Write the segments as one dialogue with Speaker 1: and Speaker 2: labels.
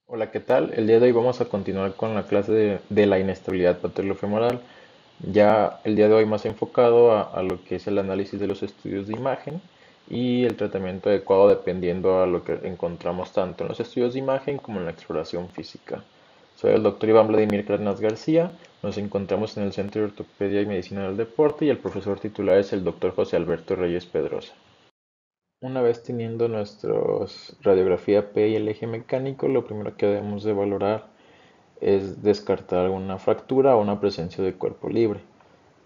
Speaker 1: Hola, ¿qué tal? El día de hoy vamos a continuar con la clase de la inestabilidad patelofemoral. Ya el día de hoy más enfocado a lo que es el análisis de los estudios de imagen y el tratamiento adecuado dependiendo a lo que encontramos tanto en los estudios de imagen como en la exploración física. Soy el doctor Iván Vladimir Cárdenas García. Nos encontramos en el Centro de Ortopedia y Medicina del Deporte y el profesor titular es el doctor José Alberto Reyes Pedrosa. Una vez teniendo nuestros radiografía P y el eje mecánico, lo primero que debemos de valorar es descartar una fractura o una presencia de cuerpo libre.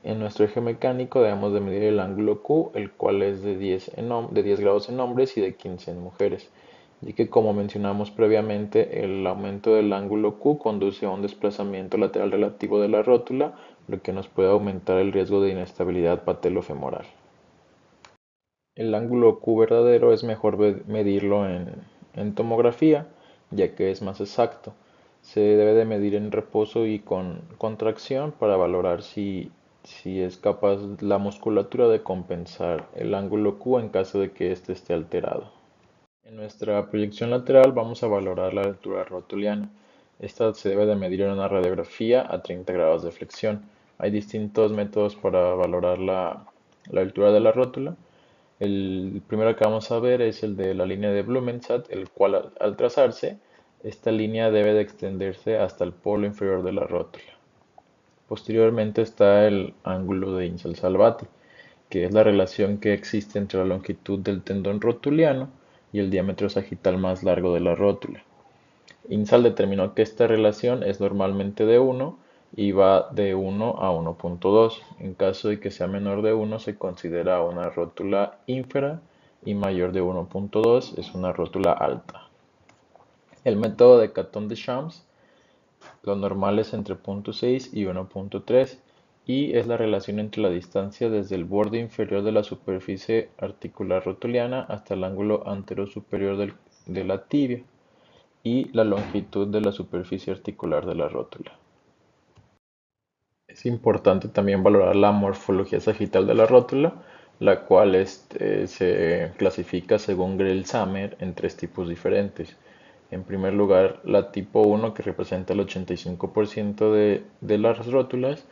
Speaker 1: En nuestro eje mecánico debemos de medir el ángulo Q, el cual es de 10 grados en hombres y de 15 en mujeres, y que como mencionamos previamente, el aumento del ángulo Q conduce a un desplazamiento lateral relativo de la rótula, lo que nos puede aumentar el riesgo de inestabilidad patelofemoral. El ángulo Q verdadero es mejor medirlo en tomografía, ya que es más exacto. Se debe de medir en reposo y con contracción para valorar si es capaz la musculatura de compensar el ángulo Q en caso de que éste esté alterado. En nuestra proyección lateral vamos a valorar la altura rotuliana. Esta se debe de medir en una radiografía a 30 grados de flexión. Hay distintos métodos para valorar la altura de la rótula. El primero que vamos a ver es el de la línea de Blumenstadt, el cual al trazarse, esta línea debe de extenderse hasta el polo inferior de la rótula. Posteriormente está el ángulo de Insel-Salvati, que es la relación que existe entre la longitud del tendón rotuliano y el diámetro sagital más largo de la rótula. Insal determinó que esta relación es normalmente de 1 y va de 1 a 1.2. En caso de que sea menor de 1 se considera una rótula ínfera y mayor de 1.2 es una rótula alta. El método de Caton-Deschamps, lo normal es entre 0.6 y 1.3 y es la relación entre la distancia desde el borde inferior de la superficie articular rotuliana hasta el ángulo anterosuperior de la tibia y la longitud de la superficie articular de la rótula. Es importante también valorar la morfología sagital de la rótula, la cual se clasifica según Grell-Samer en tres tipos diferentes. En primer lugar, la tipo 1, que representa el 85% de las rótulas.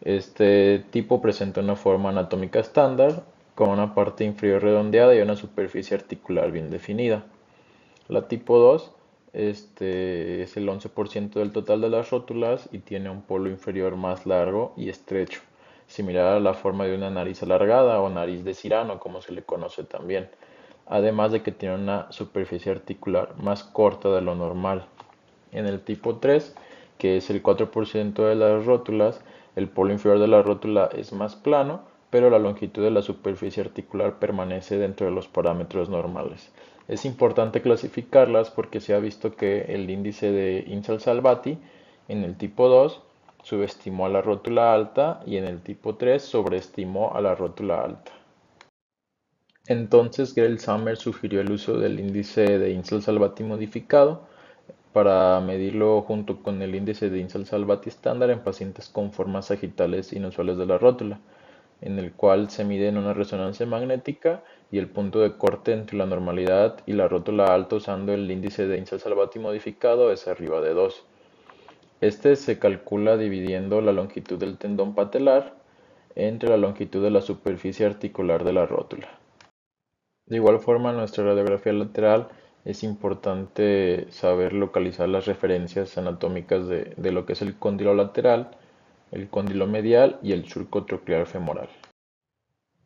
Speaker 1: Este tipo presenta una forma anatómica estándar, con una parte inferior redondeada y una superficie articular bien definida. La tipo 2 es el 11% del total de las rótulas y tiene un polo inferior más largo y estrecho, similar a la forma de una nariz alargada o nariz de Cirano, como se le conoce también, además de que tiene una superficie articular más corta de lo normal. En el tipo 3, que es el 4% de las rótulas, el polo inferior de la rótula es más plano, pero la longitud de la superficie articular permanece dentro de los parámetros normales. Es importante clasificarlas porque se ha visto que el índice de Insel-Salvati en el tipo 2 subestimó a la rótula alta y en el tipo 3 sobreestimó a la rótula alta. Entonces, Grell-Samer sugirió el uso del índice de Insel-Salvati modificado para medirlo junto con el índice de Insel-Salvati estándar en pacientes con formas sagitales inusuales de la rótula, en el cual se mide en una resonancia magnética y el punto de corte entre la normalidad y la rótula alta usando el índice de Insel-Salvati modificado es arriba de 2. Este se calcula dividiendo la longitud del tendón patelar entre la longitud de la superficie articular de la rótula. De igual forma, en nuestra radiografía lateral es importante saber localizar las referencias anatómicas de lo que es el cóndilo lateral, el cóndilo medial y el surco troclear femoral.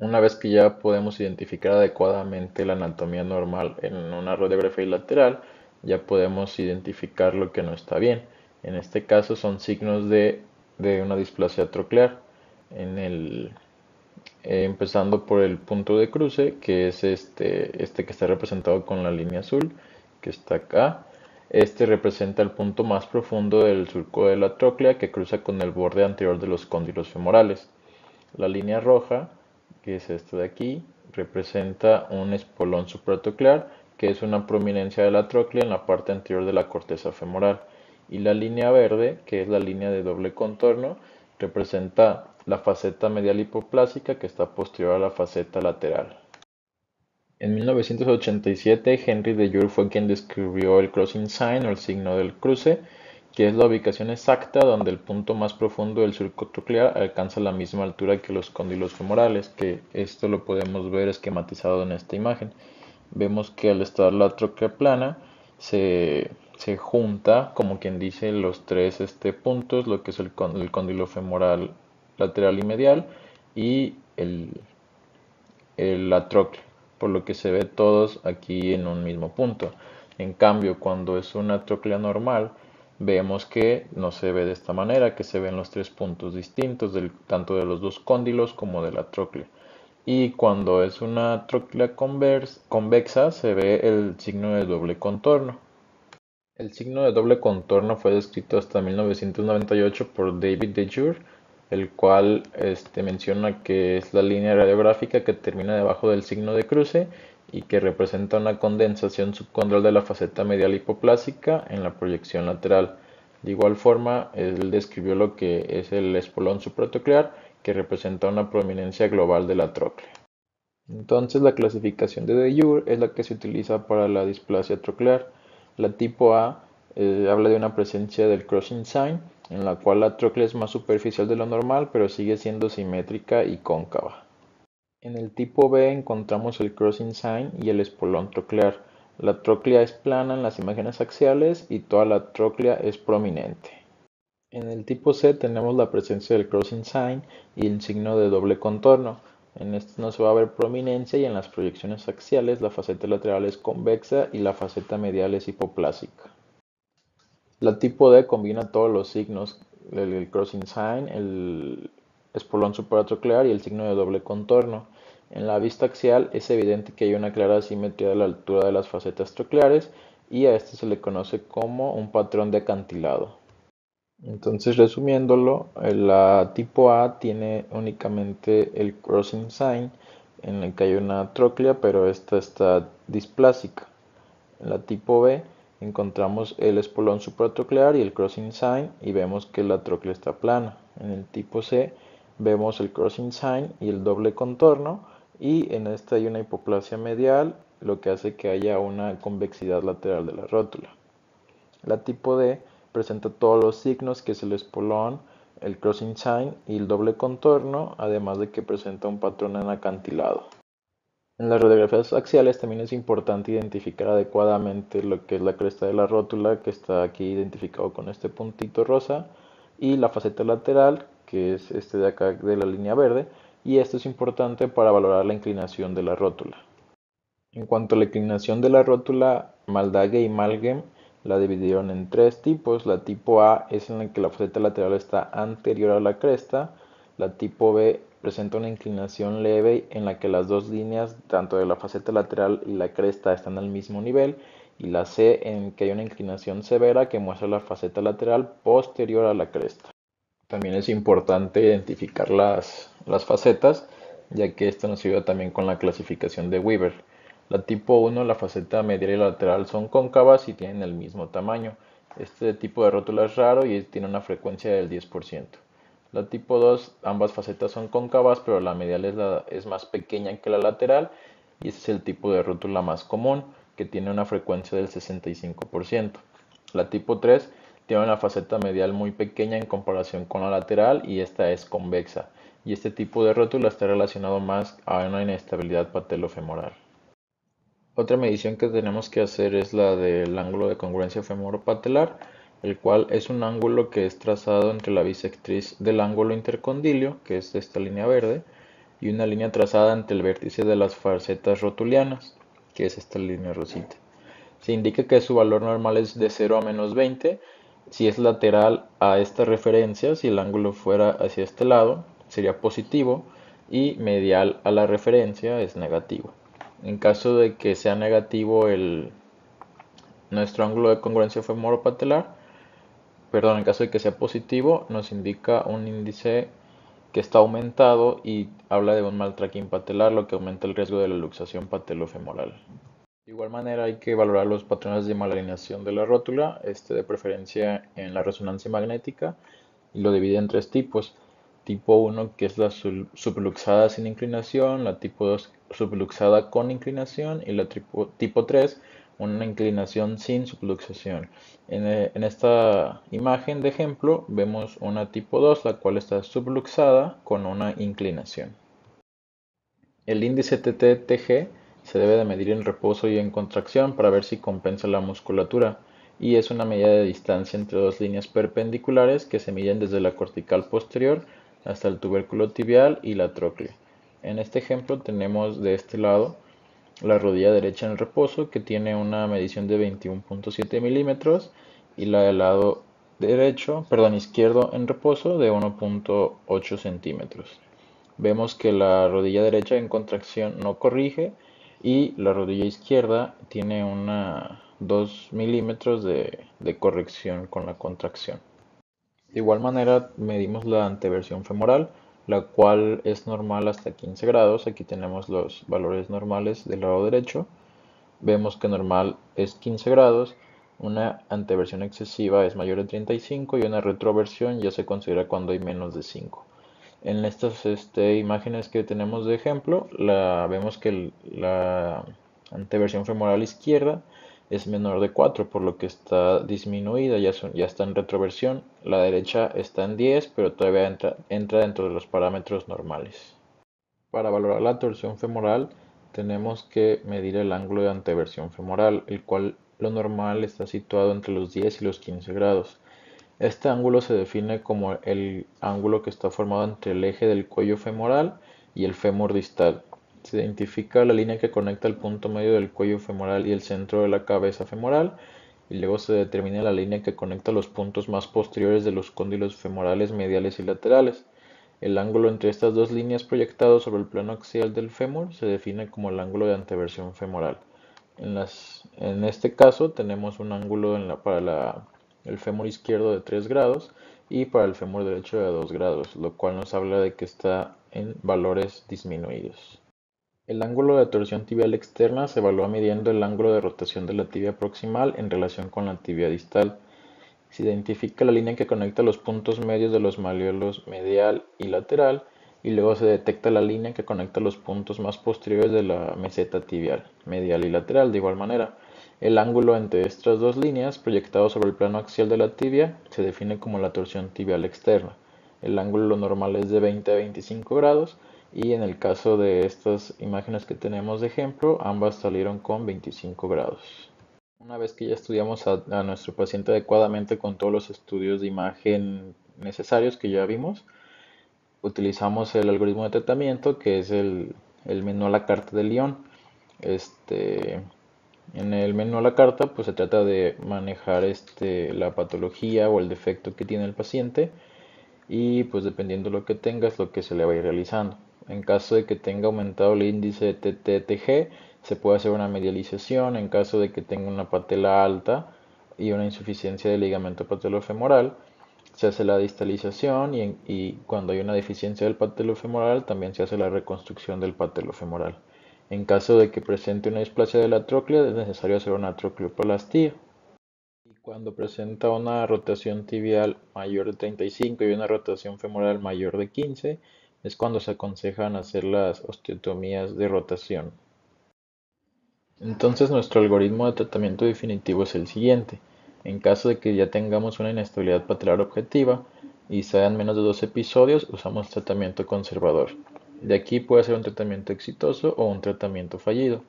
Speaker 1: Una vez que ya podemos identificar adecuadamente la anatomía normal en una radiografía lateral, ya podemos identificar lo que no está bien. En este caso son signos de una displasia troclear. En el, Empezando por el punto de cruce, que es este que está representado con la línea azul, que está acá. Este representa el punto más profundo del surco de la tróclea que cruza con el borde anterior de los cóndilos femorales. La línea roja, que es esta de aquí, representa un espolón supratroclear, que es una prominencia de la tróclea en la parte anterior de la corteza femoral. Y la línea verde, que es la línea de doble contorno, representa la faceta medial hipoplásica que está posterior a la faceta lateral. En 1987, Henry de Jure fue quien describió el crossing sign o el signo del cruce, que es la ubicación exacta donde el punto más profundo del surco troclear alcanza la misma altura que los cóndilos femorales, que esto lo podemos ver esquematizado en esta imagen. Vemos que al estar la tróclea plana, se junta, como quien dice, los tres puntos, lo que es el cóndilo femoral lateral y medial y la tróclea, por lo que se ve todos aquí en un mismo punto. En cambio, cuando es una tróclea normal, vemos que no se ve de esta manera, que se ven los tres puntos distintos, tanto de los dos cóndilos como de la tróclea. Y cuando es una tróclea convexa, se ve el signo de doble contorno. El signo de doble contorno fue descrito hasta 1998 por David de Jure, el cual menciona que es la línea radiográfica que termina debajo del signo de cruce y que representa una condensación subcondral de la faceta medial hipoplásica en la proyección lateral. De igual forma, él describió lo que es el espolón supratroclear, que representa una prominencia global de la tróclea. Entonces, la clasificación de De Jure es la que se utiliza para la displasia troclear. La tipo A habla de una presencia del crossing sign, en la cual la tróclea es más superficial de lo normal, pero sigue siendo simétrica y cóncava. En el tipo B encontramos el crossing sign y el espolón troclear. La tróclea es plana en las imágenes axiales y toda la tróclea es prominente. En el tipo C tenemos la presencia del crossing sign y el signo de doble contorno. En este no se va a ver prominencia y en las proyecciones axiales la faceta lateral es convexa y la faceta medial es hipoplásica. La tipo D combina todos los signos, el crossing sign, el espolón supratroclear y el signo de doble contorno. En la vista axial es evidente que hay una clara asimetría de la altura de las facetas trocleares y a este se le conoce como un patrón de acantilado. Entonces, resumiéndolo, la tipo A tiene únicamente el crossing sign en el que hay una tróclea, pero esta está displásica. En la tipo B encontramos el espolón supratroclear y el crossing sign y vemos que la tróclea está plana. En el tipo C vemos el crossing sign y el doble contorno y en esta hay una hipoplasia medial, lo que hace que haya una convexidad lateral de la rótula. La tipo D presenta todos los signos que es el espolón, el crossing sign y el doble contorno, además de que presenta un patrón en acantilado. En las radiografías axiales también es importante identificar adecuadamente lo que es la cresta de la rótula, que está aquí identificado con este puntito rosa, y la faceta lateral, que es este de acá de la línea verde, y esto es importante para valorar la inclinación de la rótula. En cuanto a la inclinación de la rótula, Maldaghe y Malgem la dividieron en tres tipos. La tipo A es en la que la faceta lateral está anterior a la cresta. La tipo B presenta una inclinación leve en la que las dos líneas, tanto de la faceta lateral y la cresta, están al mismo nivel. Y la C en que hay una inclinación severa que muestra la faceta lateral posterior a la cresta. También es importante identificar las facetas, ya que esto nos ayuda también con la clasificación de Weaver. La tipo 1, la faceta medial y lateral son cóncavas y tienen el mismo tamaño. Este tipo de rótula es raro y tiene una frecuencia del 10%. La tipo 2, ambas facetas son cóncavas, pero la medial es más pequeña que la lateral y este es el tipo de rótula más común, que tiene una frecuencia del 65%. La tipo 3 tiene una faceta medial muy pequeña en comparación con la lateral y esta es convexa. Y este tipo de rótula está relacionado más a una inestabilidad patelofemoral. Otra medición que tenemos que hacer es la del ángulo de congruencia femoropatelar, el cual es un ángulo que es trazado entre la bisectriz del ángulo intercondilio, que es esta línea verde, y una línea trazada entre el vértice de las facetas rotulianas, que es esta línea rosita. Se indica que su valor normal es de 0 a menos 20. Si es lateral a esta referencia, si el ángulo fuera hacia este lado, sería positivo y medial a la referencia es negativo. En caso de que sea negativo nuestro ángulo de congruencia femoropatelar, perdón, en caso de que sea positivo, nos indica un índice que está aumentado y habla de un mal tracking patelar, lo que aumenta el riesgo de la luxación patelofemoral. De igual manera hay que valorar los patrones de malalineación de la rótula, de preferencia en la resonancia magnética, y lo divide en tres tipos. tipo 1 que es la subluxada sin inclinación, la tipo 2 subluxada con inclinación y la tipo 3 una inclinación sin subluxación. En esta imagen de ejemplo vemos una tipo 2 la cual está subluxada con una inclinación. El índice TTTG se debe de medir en reposo y en contracción para ver si compensa la musculatura, y es una medida de distancia entre dos líneas perpendiculares que se miden desde la cortical posterior hasta el tubérculo tibial y la tróclea. En este ejemplo tenemos de este lado la rodilla derecha en reposo que tiene una medición de 21.7 milímetros y la del lado izquierdo en reposo de 1.8 centímetros. Vemos que la rodilla derecha en contracción no corrige y la rodilla izquierda tiene 2 milímetros de corrección con la contracción. De igual manera medimos la anteversión femoral, la cual es normal hasta 15 grados. Aquí tenemos los valores normales del lado derecho. Vemos que normal es 15 grados, una anteversión excesiva es mayor de 35 y una retroversión ya se considera cuando hay menos de 5. En estas imágenes que tenemos de ejemplo, vemos que la anteversión femoral izquierda es menor de 4, por lo que está disminuida, ya está en retroversión. La derecha está en 10, pero todavía entra dentro de los parámetros normales. Para valorar la torsión femoral, tenemos que medir el ángulo de anteversión femoral, el cual lo normal está situado entre los 10 y los 15 grados. Este ángulo se define como el ángulo que está formado entre el eje del cuello femoral y el fémur distal. Se identifica la línea que conecta el punto medio del cuello femoral y el centro de la cabeza femoral, y luego se determina la línea que conecta los puntos más posteriores de los cóndilos femorales mediales y laterales. El ángulo entre estas dos líneas proyectado sobre el plano axial del fémur se define como el ángulo de anteversión femoral. En este caso tenemos un ángulo para el fémur izquierdo de 3 grados y para el fémur derecho de 2 grados, lo cual nos habla de que está en valores disminuidos. El ángulo de torsión tibial externa se evalúa midiendo el ángulo de rotación de la tibia proximal en relación con la tibia distal. Se identifica la línea que conecta los puntos medios de los malleolos medial y lateral, y luego se detecta la línea que conecta los puntos más posteriores de la meseta tibial, medial y lateral. De igual manera, el ángulo entre estas dos líneas, proyectado sobre el plano axial de la tibia, se define como la torsión tibial externa. El ángulo normal es de 20 a 25 grados, y en el caso de estas imágenes que tenemos de ejemplo, ambas salieron con 25 grados. Una vez que ya estudiamos a nuestro paciente adecuadamente con todos los estudios de imagen necesarios que ya vimos, utilizamos el algoritmo de tratamiento que es el menú a la carta de Lyon. En el menú a la carta pues se trata de manejar la patología o el defecto que tiene el paciente, y pues dependiendo de lo que tenga es lo que se le va a ir realizando. En caso de que tenga aumentado el índice de TTTG, se puede hacer una medialización. En caso de que tenga una patela alta y una insuficiencia del ligamento patelofemoral, se hace la distalización, y cuando hay una deficiencia del patelofemoral también se hace la reconstrucción del patelofemoral. En caso de que presente una displasia de la tróclea, es necesario hacer una trocleoplastía. Y cuando presenta una rotación tibial mayor de 35 y una rotación femoral mayor de 15, es cuando se aconsejan hacer las osteotomías de rotación. Entonces nuestro algoritmo de tratamiento definitivo es el siguiente. En caso de que ya tengamos una inestabilidad patelar objetiva y sean menos de 2 episodios, usamos tratamiento conservador. De aquí puede ser un tratamiento exitoso o un tratamiento fallido.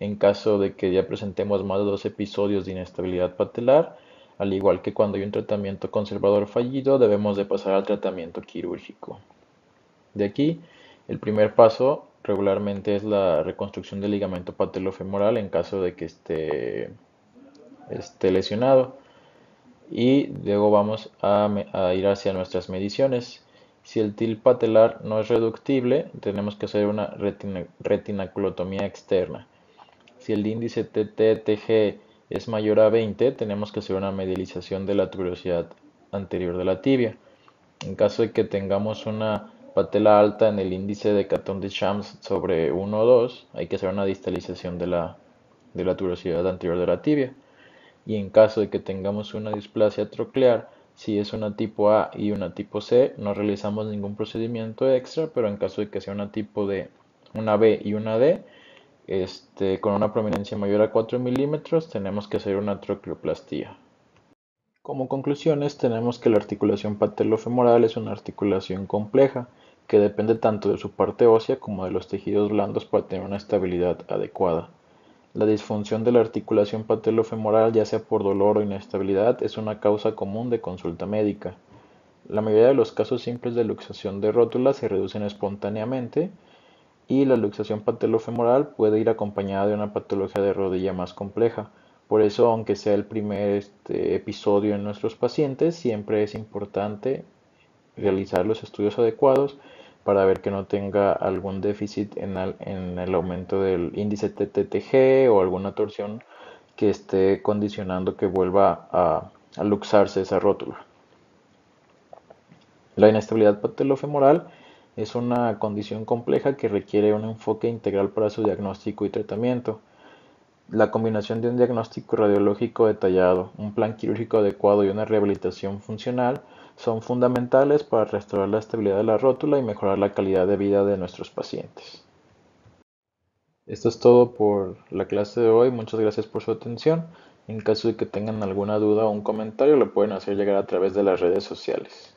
Speaker 1: En caso de que ya presentemos más de 2 episodios de inestabilidad patelar, al igual que cuando hay un tratamiento conservador fallido, debemos de pasar al tratamiento quirúrgico. De aquí, el primer paso regularmente es la reconstrucción del ligamento patelofemoral en caso de que esté lesionado. Y luego vamos a ir hacia nuestras mediciones. Si el til patelar no es reductible, tenemos que hacer una retinaculotomía externa. Si el índice TTTG es mayor a 20, tenemos que hacer una medialización de la tuberosidad anterior de la tibia. En caso de que tengamos una patela alta en el índice de Catton de Shams sobre 1 o 2, hay que hacer una distalización de la tuberosidad anterior de la tibia. Y en caso de que tengamos una displasia troclear Si es una tipo A y una tipo C, no realizamos ningún procedimiento extra, pero en caso de que sea una tipo de una B y una D, con una prominencia mayor a 4 milímetros, tenemos que hacer una troqueoplastía. Como conclusiones, tenemos que la articulación patellofemoral es una articulación compleja que depende tanto de su parte ósea como de los tejidos blandos para tener una estabilidad adecuada. La disfunción de la articulación patellofemoral, ya sea por dolor o inestabilidad, es una causa común de consulta médica. La mayoría de los casos simples de luxación de rótula se reducen espontáneamente y la luxación patellofemoral puede ir acompañada de una patología de rodilla más compleja. Por eso, aunque sea el primer episodio en nuestros pacientes, siempre es importante realizar los estudios adecuados para ver que no tenga algún déficit en el aumento del índice TTG o alguna torsión que esté condicionando que vuelva a luxarse esa rótula. La inestabilidad patellofemoral es una condición compleja que requiere un enfoque integral para su diagnóstico y tratamiento. La combinación de un diagnóstico radiológico detallado, un plan quirúrgico adecuado y una rehabilitación funcional son fundamentales para restaurar la estabilidad de la rótula y mejorar la calidad de vida de nuestros pacientes. Esto es todo por la clase de hoy. Muchas gracias por su atención. En caso de que tengan alguna duda o un comentario, lo pueden hacer llegar a través de las redes sociales.